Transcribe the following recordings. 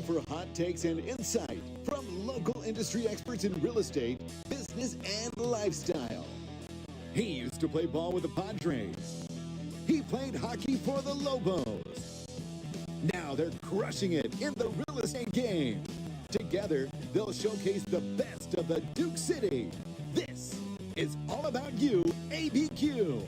for hot takes and insight from local industry experts in real estate, business, and lifestyle. He used to play ball with the Padres. He played hockey for the Lobos. Now they're crushing it in the real estate game. Together, they'll showcase the best of the Duke City. This is All About You, ABQ.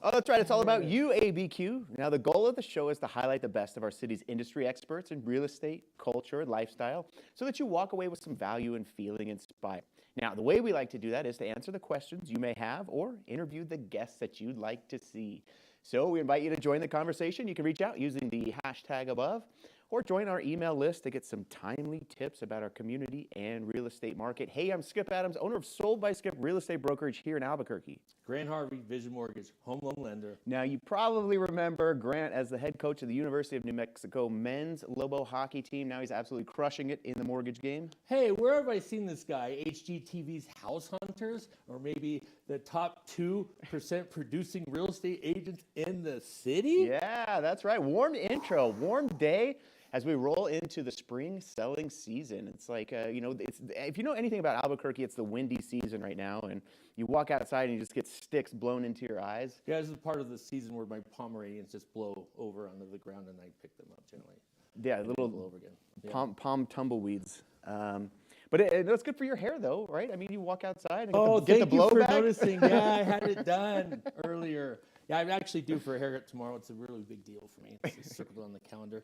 Oh, that's right. It's all about you, ABQ. Now, the goal of the show is to highlight the best of our city's industry experts in real estate, culture, and lifestyle so that you walk away with some value and feeling inspired. Now, the way we like to do that is to answer the questions you may have or interview the guests that you'd like to see. So we invite you to join the conversation. You can reach out using the hashtag above or join our email list to get some timely tips about our community and real estate market. Hey, I'm Skip Adams, owner of Sold by Skip Real Estate Brokerage here in Albuquerque. Grant Harvey, Vision Mortgage, home loan lender. Now, you probably remember Grant as the head coach of the University of New Mexico men's Lobo hockey team. Now he's absolutely crushing it in the mortgage game. Hey, where have I seen this guy? HGTV's House Hunters, or maybe the top 2% producing real estate agents in the city? Yeah, that's right. Warm intro, warm day as we roll into the spring selling season. It's like, if you know anything about Albuquerque, it's the windy season right now, and you walk outside and you just get sticks blown into your eyes. Yeah, this is part of the season where my Pomeranians just blow over onto the ground and I pick them up generally. Yeah, little over again. Yeah. Palm tumbleweeds. But it's good for your hair, though, right? I mean, you walk outside and get the thank you for blowback. noticing. Yeah, I had it done earlier. Yeah, I'm actually due for a haircut tomorrow. It's a really big deal for me. It's circled on the calendar.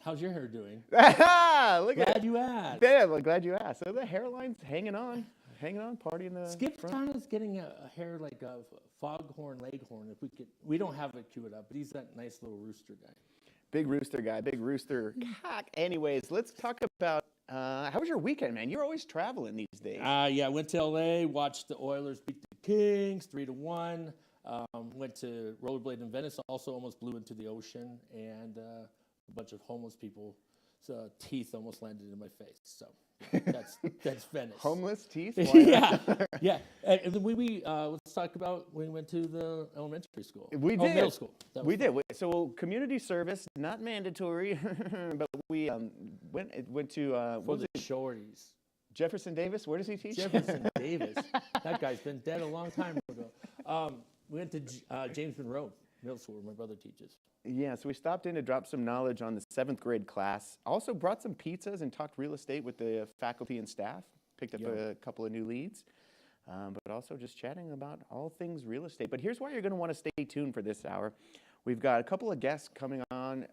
How's your hair doing? Glad you asked. Yeah, well, glad you asked. So the hairline's hanging on, party in the Skip front. Town is getting a hair like a foghorn leghorn. If we don't have it queued up, but he's that nice little rooster guy. Big rooster guy, big rooster cock. Anyways, let's talk about how was your weekend, man? You're always traveling these days. Yeah, I went to LA, watched the Oilers beat the Kings 3-1. Went to rollerblade in Venice, also almost blew into the ocean, and a bunch of homeless people's teeth almost landed in my face. So that's Venice. Homeless teeth? yeah. And then let's talk about when we went to the elementary school. We did. Middle school. We did. So community service, not mandatory, but we went to for the shorties. Jefferson Davis. Where does he teach? Jefferson Davis. That guy's been dead a long time ago. We went to James Monroe Middle School, where my brother teaches. Yeah, so we stopped in to drop some knowledge on the 7th grade class. Also brought some pizzas and talked real estate with the faculty and staff. Picked up a couple of new leads, but also just chatting about all things real estate. But here's why you're going to want to stay tuned for this hour. We've got a couple of guests coming on.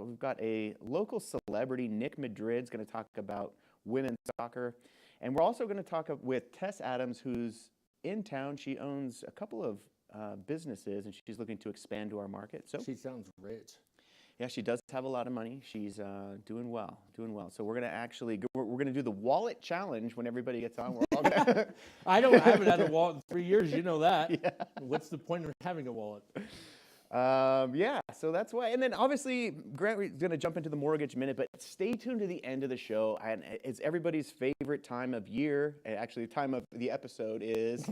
We've got a local celebrity, Nick Madrid's going to talk about women's soccer. And we're also going to talk with Tess Adams, who's in town. She owns a couple of businesses, and she's looking to expand to our market. So she sounds rich. Yeah, she does have a lot of money. She's doing well. So we're gonna do the wallet challenge when everybody gets on. We're all gonna I haven't had a wallet in 3 years. You know that. Yeah. What's the point of having a wallet? So that's why. And then obviously, Grant, we're going to jump into the mortgage minute, but stay tuned to the end of the show. And it's everybody's favorite time of year. Actually, the time of the episode is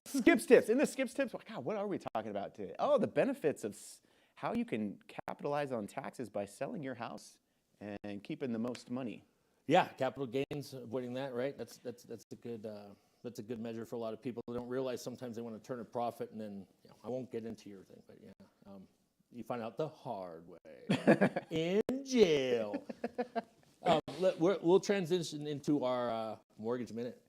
Skip's Tips. In the Skip's Tips, God, what are we talking about today? Oh, the benefits of how you can capitalize on taxes by selling your house and keeping the most money. Yeah, capital gains, avoiding that, right? That's a good measure for a lot of people. They don't realize sometimes they want to turn a profit, and then I won't get into your thing, but you find out the hard way in jail. We'll transition into our mortgage minute.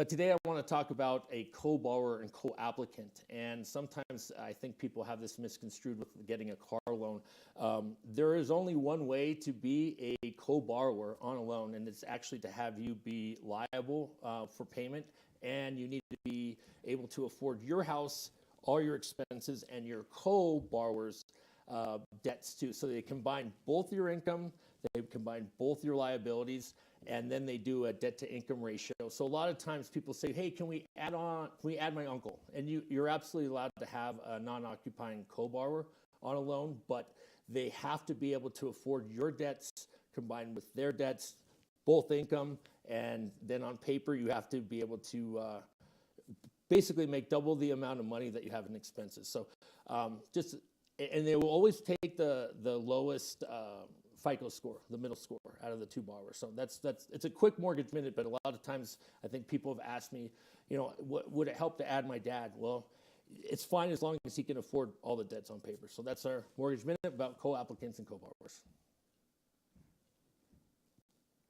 Today I want to talk about a co-borrower and co-applicant, and sometimes I think people have this misconstrued with getting a car loan. There is only one way to be a co-borrower on a loan, and it's actually to have you be liable for payment, and you need to be able to afford your house, all your expenses, and your co-borrower's debts too. So they combine both your income, they combine both your liabilities, and then they do a debt-to-income ratio. So a lot of times people say, hey, can we add my uncle? And you're absolutely allowed to have a non-occupying co-borrower on a loan, but they have to be able to afford your debts combined with their debts, both income, and then on paper you have to be able to basically make double the amount of money that you have in expenses. So and they will always take the lowest FICO score, the middle score, out of the two borrowers. So it's a quick mortgage minute, but a lot of times I think people have asked me, would it help to add my dad? Well, it's fine as long as he can afford all the debts on paper. So that's our mortgage minute about co-applicants and co-borrowers.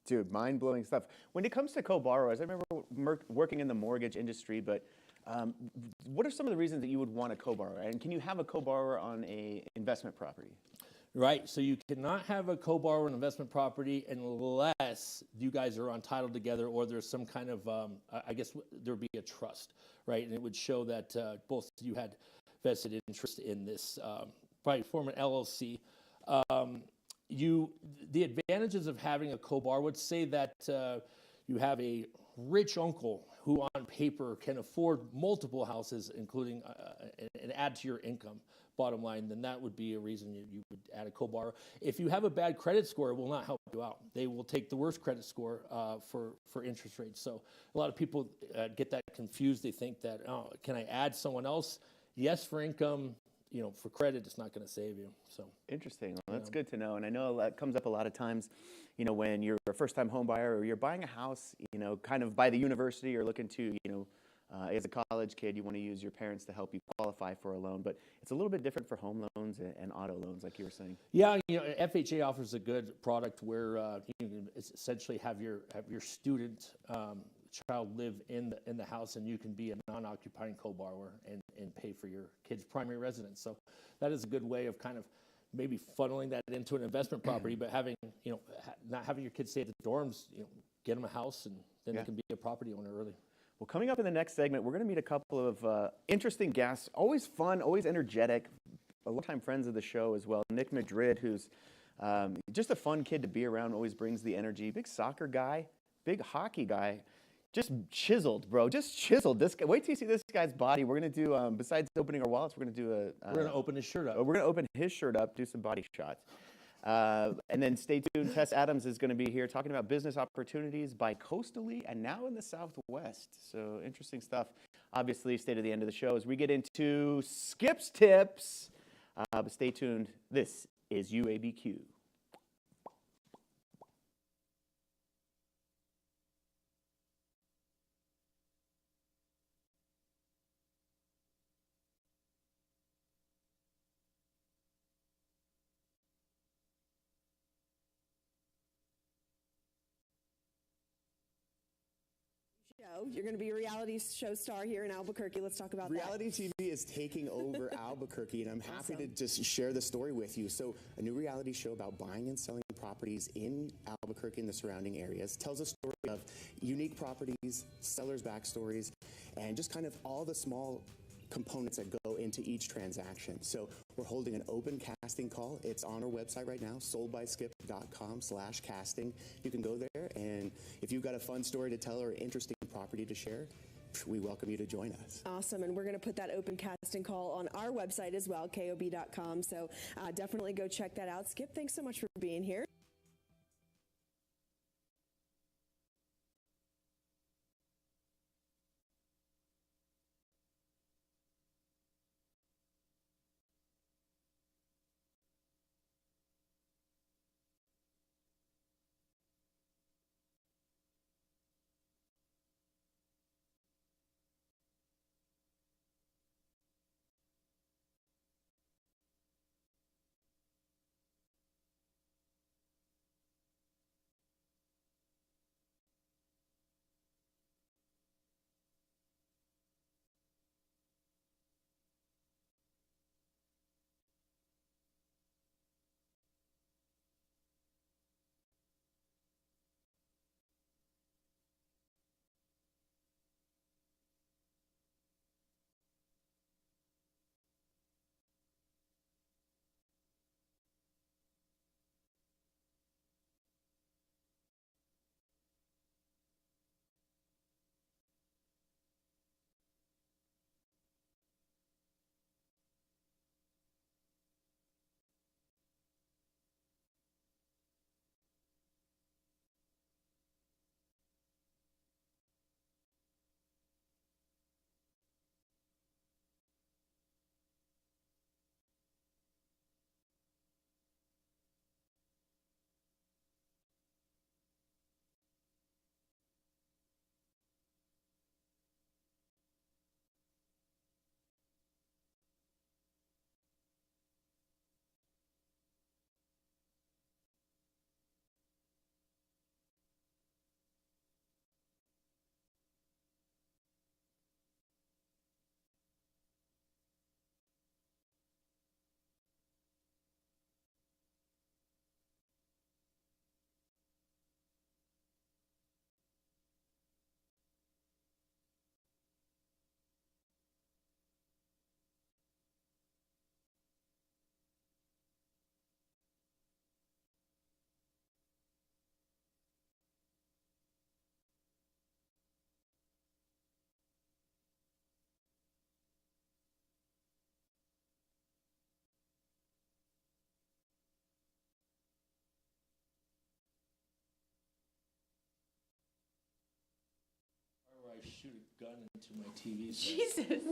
Dude, mind-blowing stuff. When it comes to co-borrowers, I remember working in the mortgage industry, but what are some of the reasons that you would want a co-borrower? And can you have a co-borrower on a investment property? Right, so you cannot have a co-borrower on investment property unless you guys are on title together or there's some kind of, I guess there would be a trust, right? And it would show that both you had vested interest in this, probably form an LLC. The advantages of having a co-borrower would say that you have a rich uncle who on paper can afford multiple houses, including and add to your income, bottom line, then that would be a reason you would add a co-borrower. If you have a bad credit score, it will not help you out. They will take the worst credit score for interest rates. So a lot of people get that confused. They think that, oh, can I add someone else? Yes, for income. For credit, it's not going to save you. So interesting. Well, that's good to know. And I know that comes up a lot of times, when you're a first-time home buyer or you're buying a house, kind of by the university or looking to, as a college kid, you want to use your parents to help you qualify for a loan. But it's a little bit different for home loans and auto loans, like you were saying. Yeah, FHA offers a good product where you can essentially have your student child live in the house, and you can be a non-occupying co-borrower and pay for your kid's primary residence. So that is a good way of kind of maybe funneling that into an investment property, but having not having your kids stay at the dorms, get them a house, and then they can be a property owner early. Well, coming up in the next segment, we're going to meet a couple of interesting guests. Always fun, always energetic. A long-time friends of the show as well. Nick Madrid, who's just a fun kid to be around, always brings the energy. Big soccer guy, big hockey guy. Just chiseled, bro. Just chiseled. This guy, wait till you see this guy's body. We're gonna do besides opening our wallets, we're gonna do a. We're gonna open his shirt up. We're gonna open his shirt up, do some body shots, and then stay tuned. Tess Adams is gonna be here talking about business opportunities bi-coastally and now in the Southwest. So interesting stuff. Obviously, stay to the end of the show as we get into Skip's tips. But stay tuned. This is UABQ. You're going to be a reality show star here in Albuquerque. Let's talk about reality TV is taking over Albuquerque, and I'm happy to just share the story with you. So a new reality show about buying and selling properties in Albuquerque and the surrounding areas tells a story of unique properties, sellers' backstories, and just kind of all the small components that go into each transaction. So we're holding an open casting call. It's on our website right now, soldbyskip.com/casting. You can go there, and if you've got a fun story to tell or interesting property to share, we welcome you to join us. Awesome, and we're going to put that open casting call on our website as well, kob.com. So definitely go check that out. Skip, thanks so much for being here. shoot a gun into my TV set. Jesus.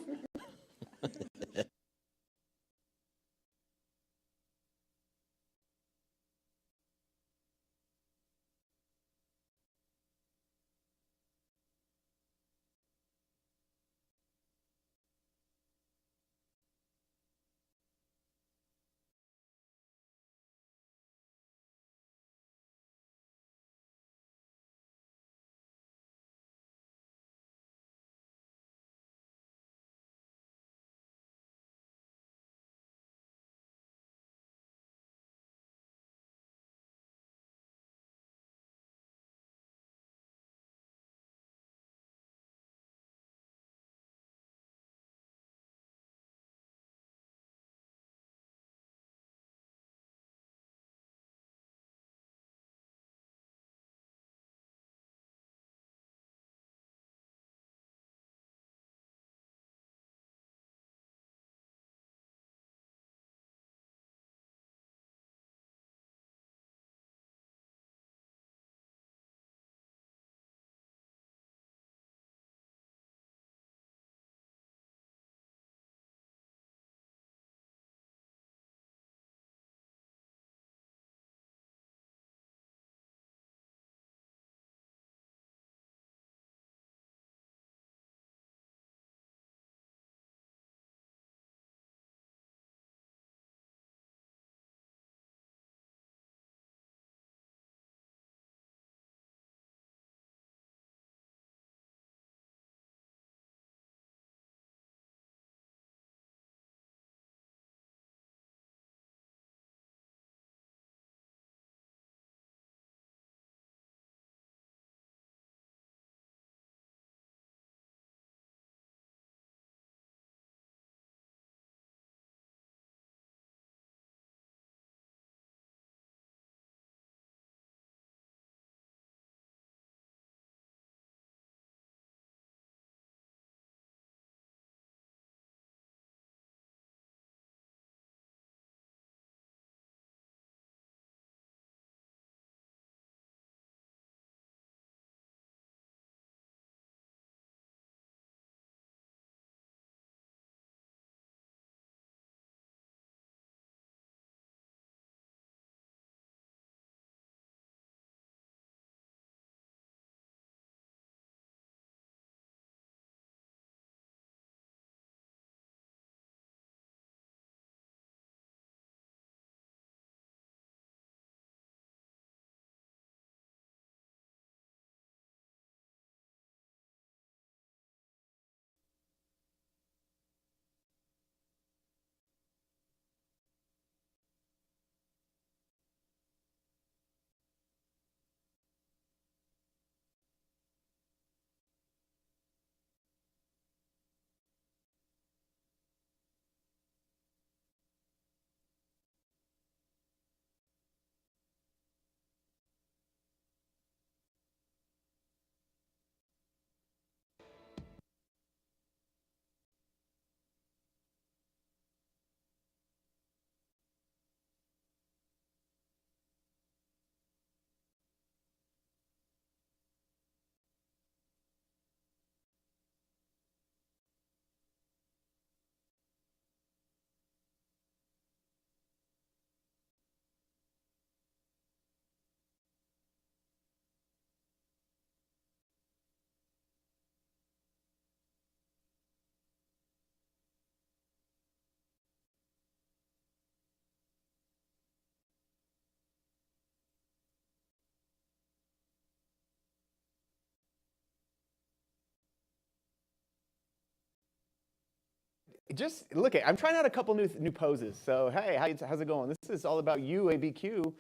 Just look at, I'm trying out a couple new poses. So, hey, how's it going? This is all about you, ABQ.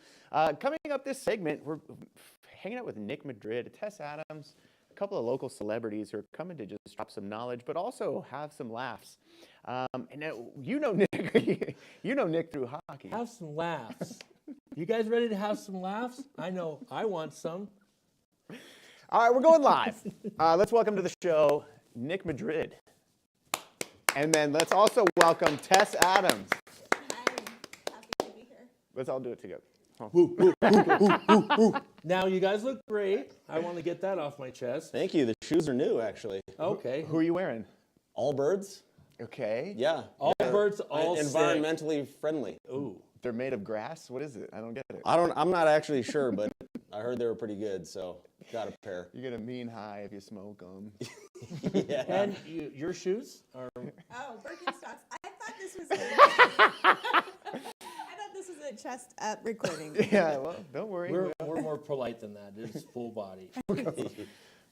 Coming up this segment, we're hanging out with Nick Madrid, Tess Adams, a couple of local celebrities who are coming to just drop some knowledge, but also have some laughs. And now, you know Nick, you know Nick through hockey. Have some laughs. You guys ready to have some laughs? I know I want some. All right, we're going live. Let's welcome to the show, Nick Madrid. And then let's also welcome Tess Adams. Hi, happy to be here. Let's all do it together. Now, you guys look great. I want to get that off my chest. Thank you. The shoes are new, actually. Okay. Who are you wearing? All birds. Okay. Yeah. All yeah. birds, all environmentally friendly. Ooh. They're made of grass? What is it? I don't get it. I'm not actually sure, but I heard they were pretty good, so got a pair. You get a mean high if you smoke them. Yeah. And your shoes are... Oh, Birkenstocks. I thought this was a chest up recording. Yeah, well, don't worry. We're more polite than that. It's full body.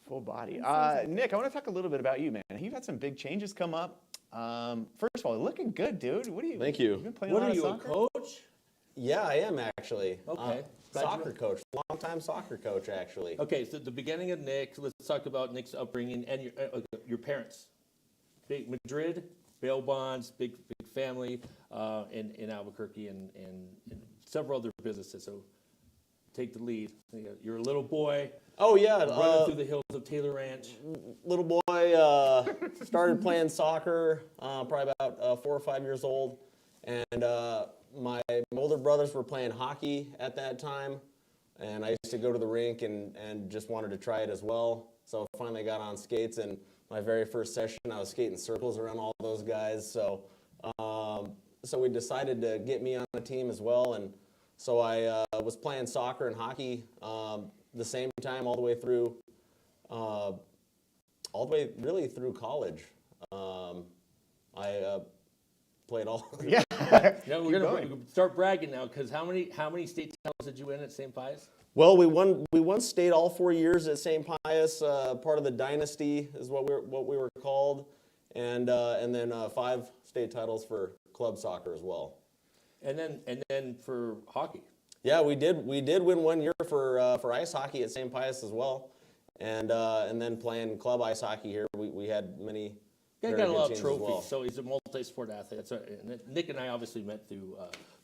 Full body. Nick, I want to talk a little bit about you, man. You've had some big changes come up. First of all, looking good, dude. What do you? Thank you. You've been playing What a lot are of you, soccer? a coach? Yeah, I am actually. Okay. Soccer coach, long-time soccer coach, actually. Okay, so the beginning of Nick, let's talk about Nick's upbringing and your parents. Big Madrid, bail bonds, big family in Albuquerque and several other businesses. So take the lead. You're a little boy. Oh yeah, Running through the hills of Taylor Ranch. little boy started playing soccer probably about 4 or 5 years old, and my older brothers were playing hockey at that time, and I used to go to the rink and just wanted to try it as well. So finally got on skates, and my very first session I was skating circles around all those guys. So so we decided to get me on the team as well, and so I was playing soccer and hockey the same time all the way through really through college. I played all. Yeah. Yeah, we're gonna start bragging now, because how many state titles did you win at St. Pius? Well, we won state all 4 years at St. Pius. Part of the dynasty is what we were called, and then 5 state titles for club soccer as well. And then for hockey. Yeah, we did win 1 year for ice hockey at St. Pius as well, and then playing club ice hockey here. We had many. Guy very got a good lot of teams as trophies, well. so he's a multi-sport athlete. So, Nick and I obviously met through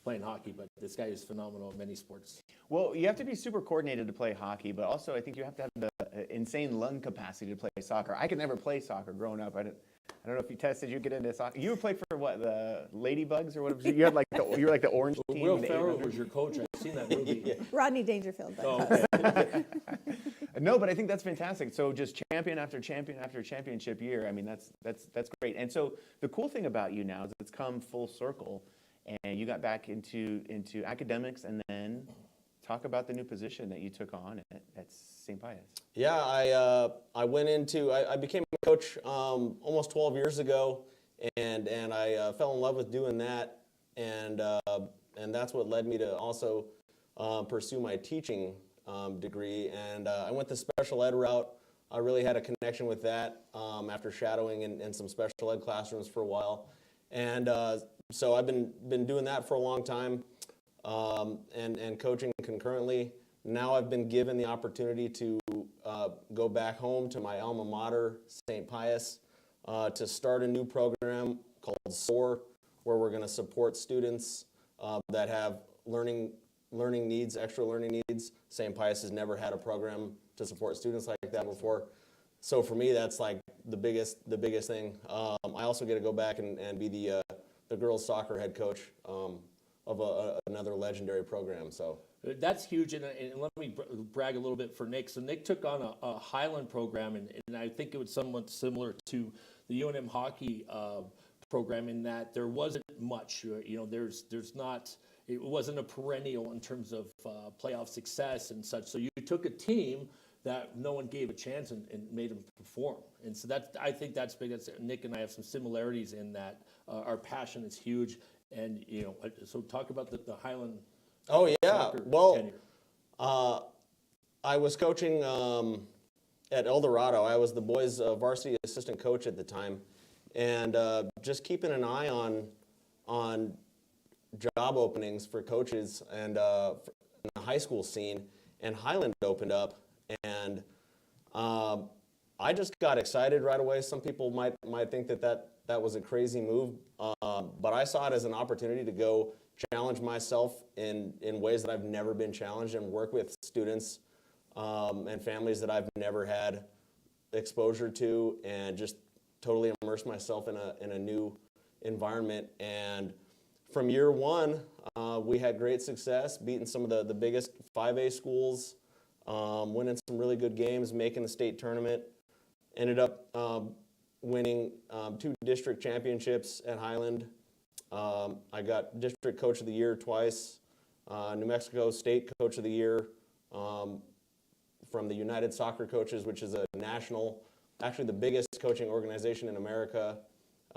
playing hockey, but this guy is phenomenal in many sports. Well, you have to be super coordinated to play hockey, but also I think you have to have the insane lung capacity to play soccer. I could never play soccer growing up. I don't know if you tested. You get into soccer. You played for what, the Ladybugs or whatever? You had you were like the orange team. Will the Ferrell 800. was your coach. I've seen that movie. Yeah. Rodney Dangerfield. Oh, But No, but I think that's fantastic. So just champion after champion after championship year. I mean, that's great. And so the cool thing about you now is it's come full circle, and you got back into academics, and then talk about the new position that you took on at St. Pius. Yeah, I went into I became a coach almost 12 years ago, and I fell in love with doing that, and that's what led me to also pursue my teaching degree, and I went the special ed route. I really had a connection with that after shadowing in some special ed classrooms for a while, and so I've been doing that for a long time, and coaching concurrently. Now I've been given the opportunity to go back home to my alma mater, St. Pius, to start a new program called SOAR, where we're going to support students that have learning needs, extra learning needs. St. Pius has never had a program to support students like that before. So for me, that's like the biggest thing. I also get to go back and be the girls soccer head coach of another legendary program. So that's huge, and let me brag a little bit for Nick. So Nick took on a Highland program, and I think it was somewhat similar to the UNM hockey program in that there wasn't much. There's not. It wasn't a perennial in terms of playoff success and such. So you took a team that no one gave a chance and made them perform. And so I think that's big. Nick and I have some similarities in that our passion is huge. And so talk about the Highland. Oh yeah, well, tenure. I was coaching at El Dorado. I was the boys' varsity assistant coach at the time, and just keeping an eye on job openings for coaches and in the high school scene, and Highland opened up, and I just got excited right away. Some people might think that was a crazy move, but I saw it as an opportunity to go challenge myself in ways that I've never been challenged, and work with students and families that I've never had exposure to, and just totally immerse myself in a new environment. And from year one, we had great success, beating some of the biggest 5A schools, winning some really good games, making the state tournament. Ended up winning 2 district championships at Highland. I got district coach of the year twice, New Mexico State coach of the year from the United Soccer Coaches, which is a national, actually the biggest coaching organization in America.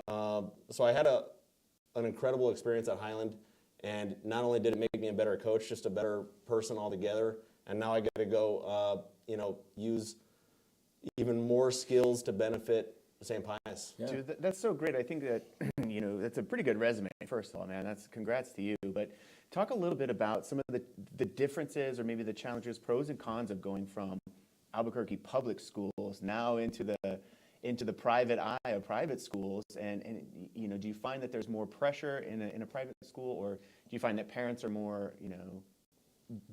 So I had an incredible experience at Highland, and not only did it make me a better coach, just a better person altogether, and now I get to go, use even more skills to benefit St. Pius. Yeah. Dude, that's so great. I think that, that's a pretty good resume, first of all, man. That's congrats to you. But talk a little bit about some of the differences or maybe the challenges, pros and cons of going from Albuquerque public schools now into the private eye of private schools. And do you find that there's more pressure in a private school, or do you find that parents are more,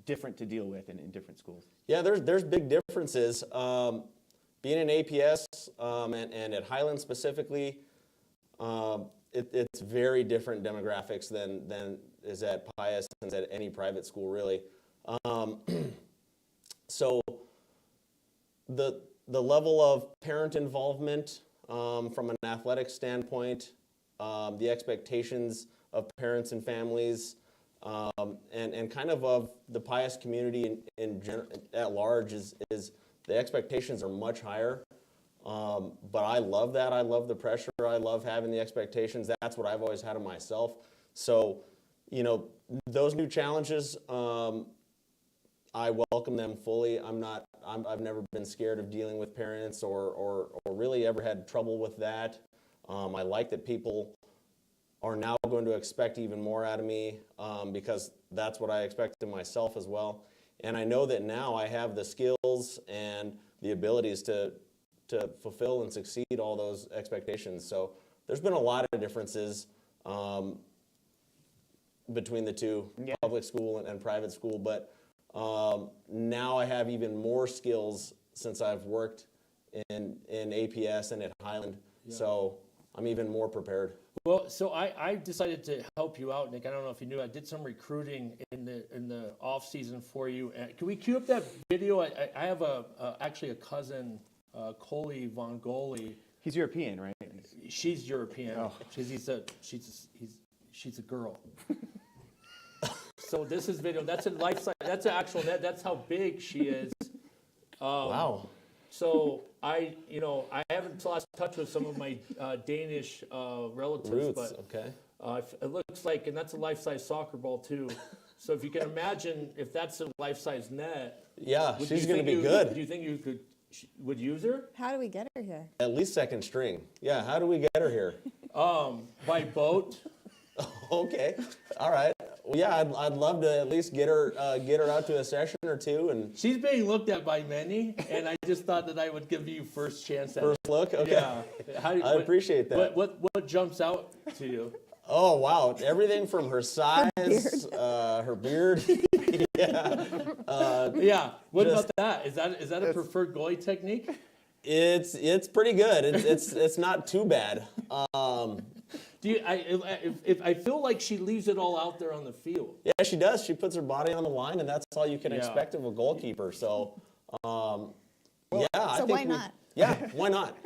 different to deal with in different schools? Yeah, there's big differences. Being in APS and at Highland specifically, it's very different demographics than is at Pius and at any private school, really. So the level of parent involvement from an athletic standpoint, the expectations of parents and families, and kind of the Pius community at large is the expectations are much higher, but I love that. I love the pressure. I love having the expectations. That's what I've always had of myself. So, those new challenges, I welcome them fully. I've never been scared of dealing with parents or really ever had trouble with that. I like that people are now going to expect even more out of me because that's what I expect of myself as well. And I know that now I have the skills and the abilities to fulfill and succeed all those expectations. So there's been a lot of differences between the two, public school and private school. But now I have even more skills since I've worked in APS and at Highland. Yeah. So I'm even more prepared. Well, so I decided to help you out, Nick. I don't know if you knew, I did some recruiting in the off season for you. Can we cue up that video? I have actually a cousin, Coley Von Goli. He's European, right? She's European. Oh. She's a girl. So this is video. That's a life size. That's an actual. That's how big she is. Wow. So I haven't lost touch with some of my Danish relatives, Roots, but okay. It looks like, and that's a life-size soccer ball too. So if you can imagine, if that's a life-size net, yeah, she's going to be good. Do you think you would use her? How do we get her here? At least second string. Yeah, how do we get her here? By boat. Okay, all right. Well, yeah, I'd love to at least get her out to a session or two, and she's being looked at by many, and I just thought that I would give you first chance at first look. Okay, yeah. I appreciate that. What jumps out to you? Oh wow, everything from her size, her beard. Yeah. Yeah. What about that? Is that a preferred goalie technique? It's pretty good. It's not too bad. I feel like she leaves it all out there on the field. Yeah, she does. She puts her body on the line, and that's all you can expect of a goalkeeper. So, I think why not? Yeah, why not?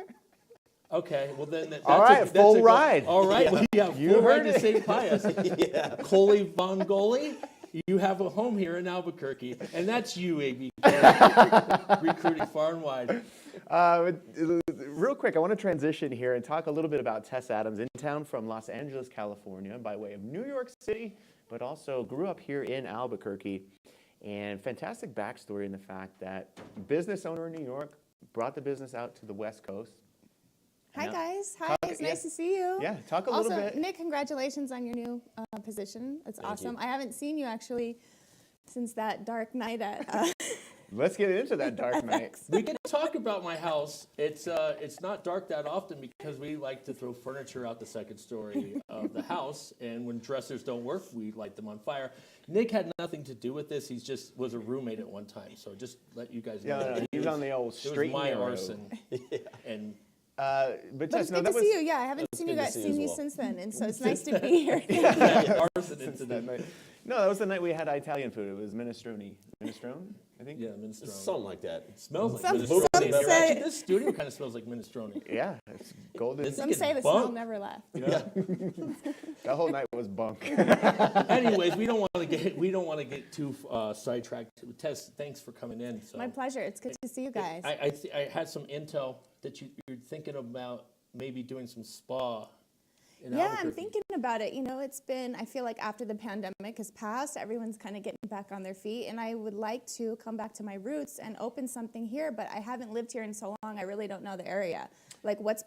Okay, well then. All right, full ride. All right, well, yeah, you heard it. To St. Pius. Yeah. Coley Von Goli, you have a home here in Albuquerque, and that's you, AB, recruiting far and wide. Real quick, I want to transition here and talk a little bit about Tess Adams, in town from Los Angeles, California, by way of New York City, but also grew up here in Albuquerque. And fantastic backstory in the fact that business owner in New York, brought the business out to the West Coast. Hi, guys. Hi, it's nice to see you. Yeah, talk a little bit. Also, Nick, congratulations on your new position. It's awesome. I haven't seen you actually since that dark night at... Let's get into that dark night. We can talk about my house. It's not dark that often because we like to throw furniture out the second story of the house, and when dressers don't work, we light them on fire. Nick had nothing to do with this. He just was a roommate at one time. So just let you guys know. Yeah, he was on the old street. It was my arson, and But But Tess, it's no, good that to was see you. Yeah, I haven't seen you good to guys, see you seen as you well. since then, and so it's nice to be here. The arson that incident. night. No, that was the night we had Italian food. It was minestrone. Minestrone, I think. Yeah, minestrone. Something like that. Smells like Some minestrone. say- Actually, this studio kind of smells like minestrone. Yeah, it's golden. This Some It's say the bunk. smell never left. That whole night was bunk. Anyways, we don't want to get too sidetracked. Tess, thanks for coming in. So. My pleasure. It's good to see you guys. I had some intel that you're thinking about maybe doing some spa. In Yeah, I'm Albuquerque. thinking about it. You know, I feel like after the pandemic has passed, everyone's kind of getting back on their feet, and I would like to come back to my roots and open something here, but I haven't lived here in so long, I really don't know the area. Like, what's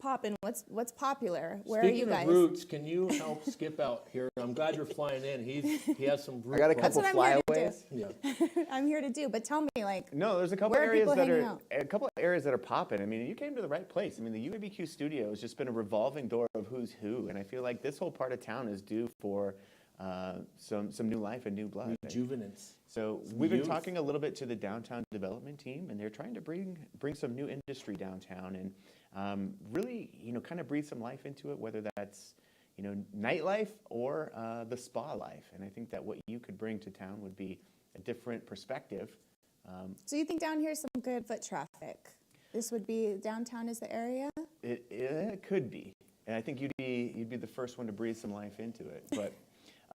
popping? What's popular? Where Speaking are you guys? of roots, can you help Skip out here? I'm glad you're flying in. He has some root I got a questions. couple what I'm here to flyaways. Yeah. I'm here to do, but tell me, like, No, there's a couple Where are areas people that hanging are out? a couple of areas that are popping. I mean, you came to the right place. I mean, the UABQ studio has just been a revolving door of who's who, and I feel like this whole part of town is due for some new life and new blood. Rejuvenance. So we've been Youth. talking a little bit to the downtown development team, and they're trying to bring some new industry downtown and really, kind of breathe some life into it, whether that's, nightlife or the spa life. And I think that what you could bring to town would be a different perspective. so you think down here's some good foot traffic? This would be downtown is the area? It could be, and I think you'd be the first one to breathe some life into it.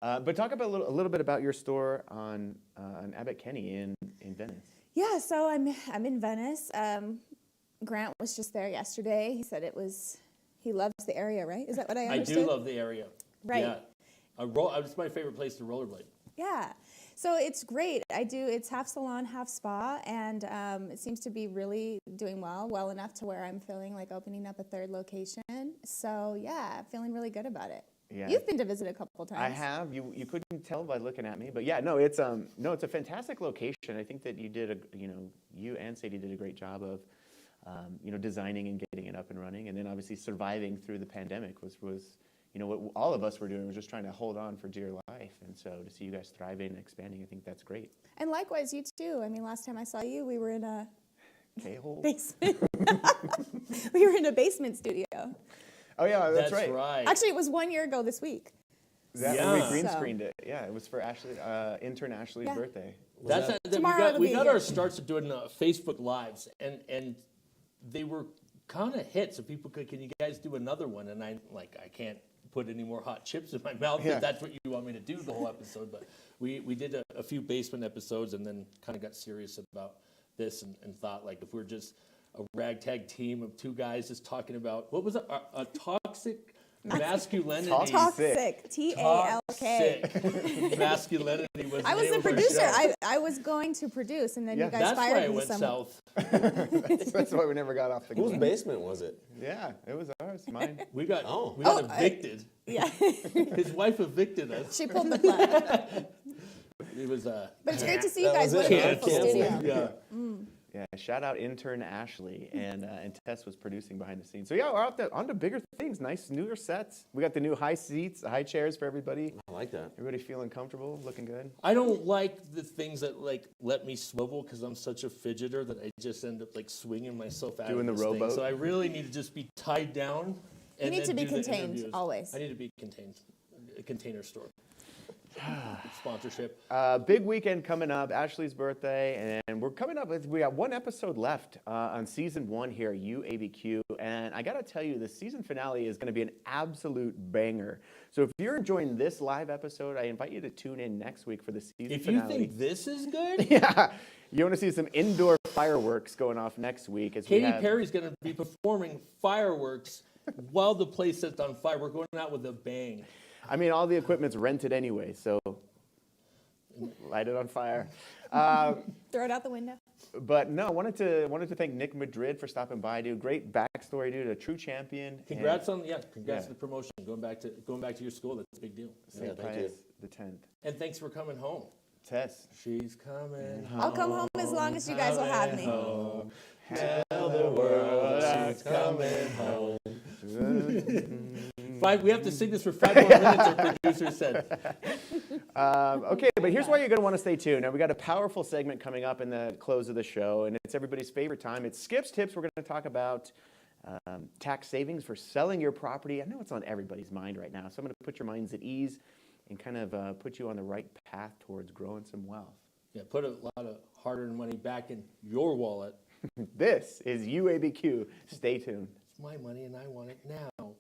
But talk about a little bit about your store on Albuquerque in Venice. Yeah, so I'm in Venice. Grant was just there yesterday. He said he loves the area, right? Is that what I I understood? do love the area. Right. Yeah. It's my favorite place to rollerblade. Yeah. So it's great. It's half salon, half spa, and it seems to be really doing well enough to where I'm feeling like opening up a third location. So yeah, feeling really good about it. Yeah. You've been to visit a couple times. I have. You couldn't tell by looking at me, but yeah, no, it's a fantastic location. I think that you and Sadie did a great job of, designing and getting it up and running, and then obviously surviving through the pandemic was what all of us were doing was just trying to hold on for dear life. And so to see you guys thriving and expanding, I think that's great. And likewise, you too. I mean, last time I saw you, we were in a K-hole. basement. We were in a basement studio. Oh yeah, that's That's right. right. Actually, it was 1 year ago this week. We Yeah. green So- screened it. Yeah, it was for intern Ashley's Yeah. birthday. Tomorrow it'll we be got here. our starts of doing Facebook Lives, and they were kind of hit. So people could, can you guys do another one? And I can't put any more hot chips in my mouth Yeah. if that's what you want me to do the whole episode. But we did a few basement episodes and then kind of got serious about this and thought, like, if we're just a ragtag team of two guys just talking about, what was it, a toxic masculinity. Toxic. Talk. Toxic masculinity was I was name the of our producer. show. I was going to produce, and then Yeah. you guys That's why fired it me. went south. That's why we never got off the Whose ground. basement was it? Yeah, it was ours, mine. We got Oh. evicted. Yeah, His wife evicted us. she pulled the plug. It was But it's great to see you That guys. was What a it. beautiful Canceled. studio. yeah. Yeah, shout out intern Ashley, and Tess was producing behind the scenes. So yeah, we're on to bigger things, nice newer sets. We got the new high seats, high chairs for everybody. I like that. Everybody feeling comfortable, looking good. I don't like the things that let me swivel because I'm such a fidgeter that I just end up swinging myself out Doing of the this thing. rowboat? So I really need to just be tied down. And need then to be do the contained, interviews. always. I need to be contained. A container store. Sponsorship. Big weekend coming up, Ashley's birthday, and we're coming up. We got one episode left on season 1 here at UABQ, and I got to tell you, the season finale is going to be an absolute banger. So if you're enjoying this live episode, I invite you to tune in next week for the season If finale. you think this is good, Yeah, you want to see some indoor fireworks going off next week. As we Katy have, Perry's going to be performing fireworks while the place sets on fire. We're going out with a bang. I mean, all the equipment's rented anyway, so light it on fire. Throw it out the window. But no, wanted to thank Nick Madrid for stopping by, dude. Great backstory, dude. A true champion. Congrats and congrats Yeah. to the promotion. Going back to your school, that's a big deal. St. thank you. Pius the 10th. And thanks for coming home. Tess. She's coming home. I'll come home as long as you guys will have me. Tell the world she's coming home. We have to sing this for 5 more minutes, our producer said. Okay, but here's why you're going to want to stay tuned. Now, we got a powerful segment coming up in the close of the show, and it's everybody's favorite time. It's Skip's Tips. We're going to talk about tax savings for selling your property. I know it's on everybody's mind right now, so I'm going to put your minds at ease and kind of put you on the right path towards growing some wealth. Yeah, put a lot of hard-earned money back in your wallet. This is UABQ. Stay tuned. It's my money and I want it now.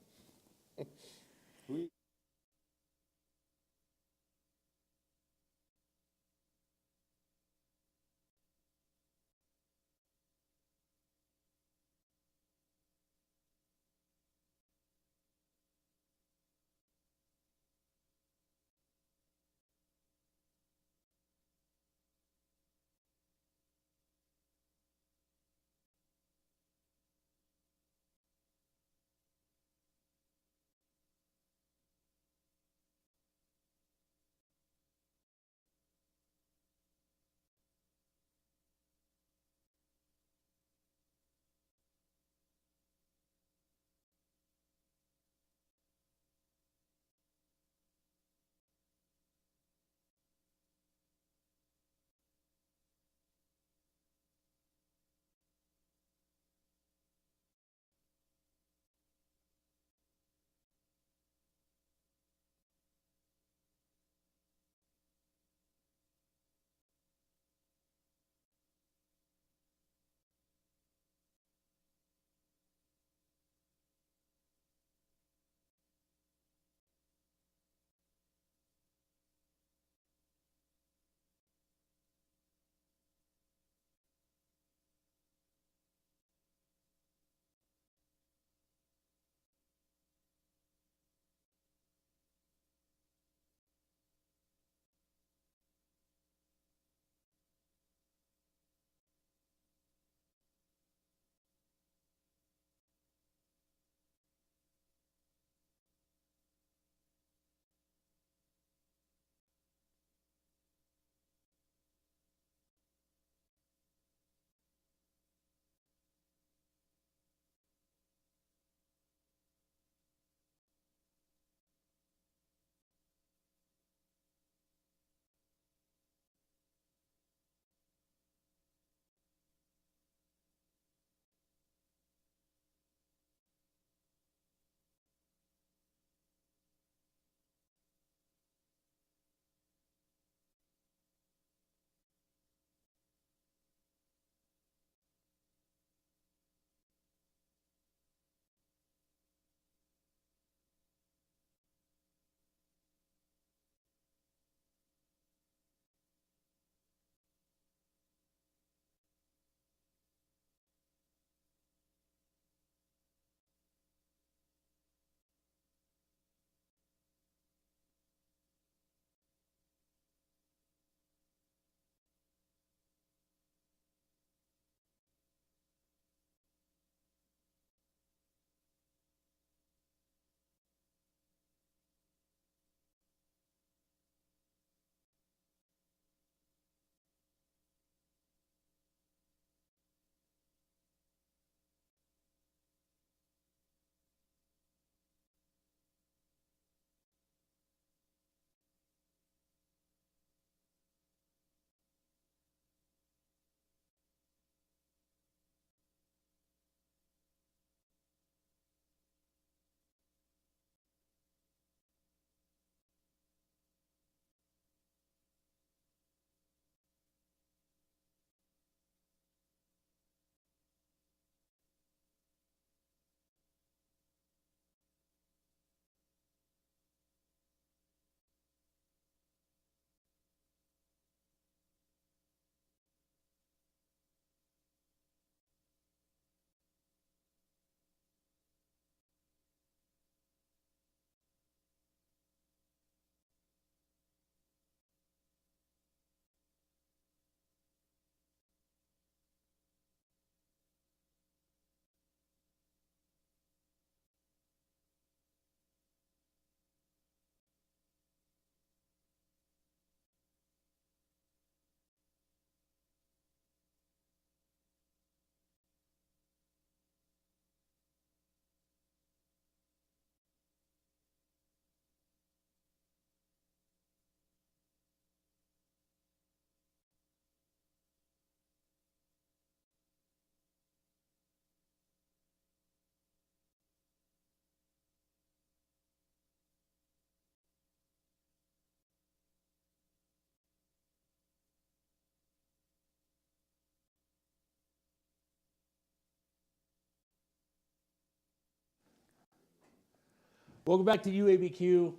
Welcome back to UABQ,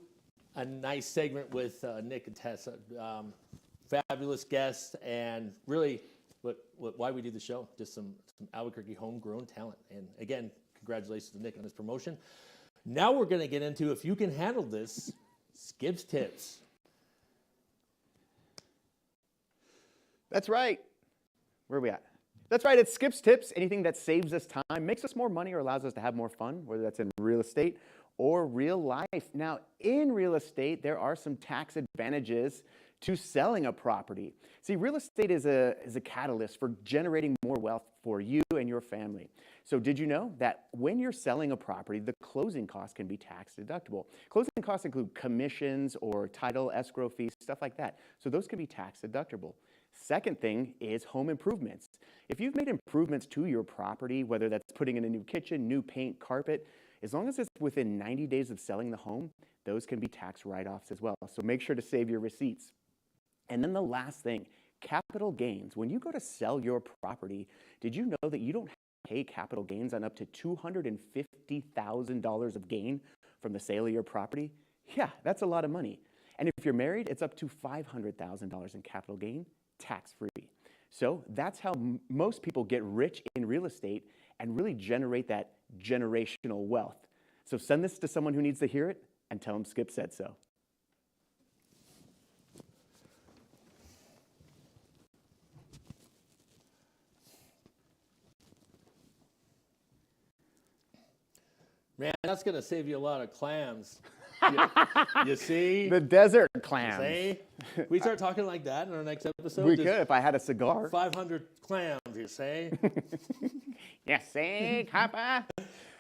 a nice segment with Nick and Tess, fabulous guests, and really why we do the show, just some Albuquerque homegrown talent. And again, congratulations to Nick on his promotion. Now we're going to get into, if you can handle this, Skip's Tips. That's right. Where are we at? That's right, it's Skip's Tips, anything that saves us time, makes us more money, or allows us to have more fun, whether that's in real estate or real life. Now, in real estate, there are some tax advantages to selling a property. See, real estate is a catalyst for generating more wealth for you and your family. So did you know that when you're selling a property, the closing costs can be tax deductible? Closing costs include commissions or title, escrow fees, stuff like that. So those can be tax deductible. Second thing is home improvements. If you've made improvements to your property, whether that's putting in a new kitchen, new paint, carpet, as long as it's within 90 days of selling the home, those can be tax write-offs as well. So make sure to save your receipts. And then the last thing, capital gains. When you go to sell your property, did you know that you don't pay capital gains on up to $250,000 of gain from the sale of your property? Yeah, that's a lot of money. And if you're married, it's up to $500,000 in capital gain, tax-free. So that's how most people get rich in real estate and really generate that generational wealth. So send this to someone who needs to hear it and tell them Skip said so. Man, that's going to save you a lot of clams. You see? The desert clams. See? We start talking like that in our next episode. We could if I had a cigar. 500 clams, you say? Yes, say, Papa.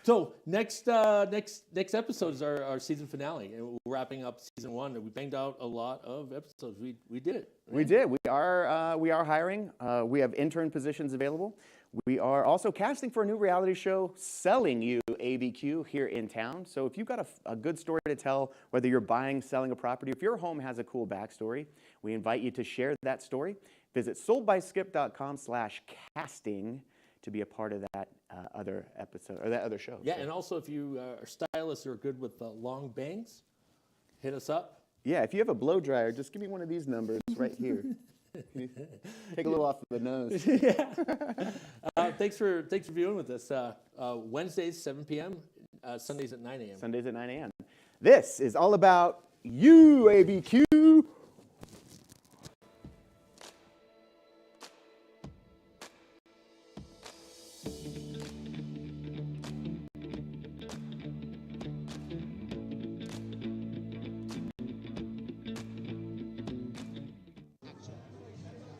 So next episode is our season finale, and we're wrapping up season 1. And we banged out a lot of episodes. We did it. Right? We did. We are hiring. We have intern positions available. We are also casting for a new reality show, Selling You ABQ, here in town. So if you've got a good story to tell, whether you're buying, selling a property, if your home has a cool backstory, we invite you to share that story. Visit soldbyskip.com/casting to be a part of that other episode or that other show. Yeah, and also if you are stylists or good with long bangs, hit us up. Yeah, if you have a blow dryer, just give me one of these numbers right here. Take a little off the nose. Yeah. Thanks for viewing with us. Wednesdays 7 p.m. Sundays at 9 a.m. Sundays at 9 a.m. This is all about you, ABQ.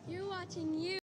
You're watching You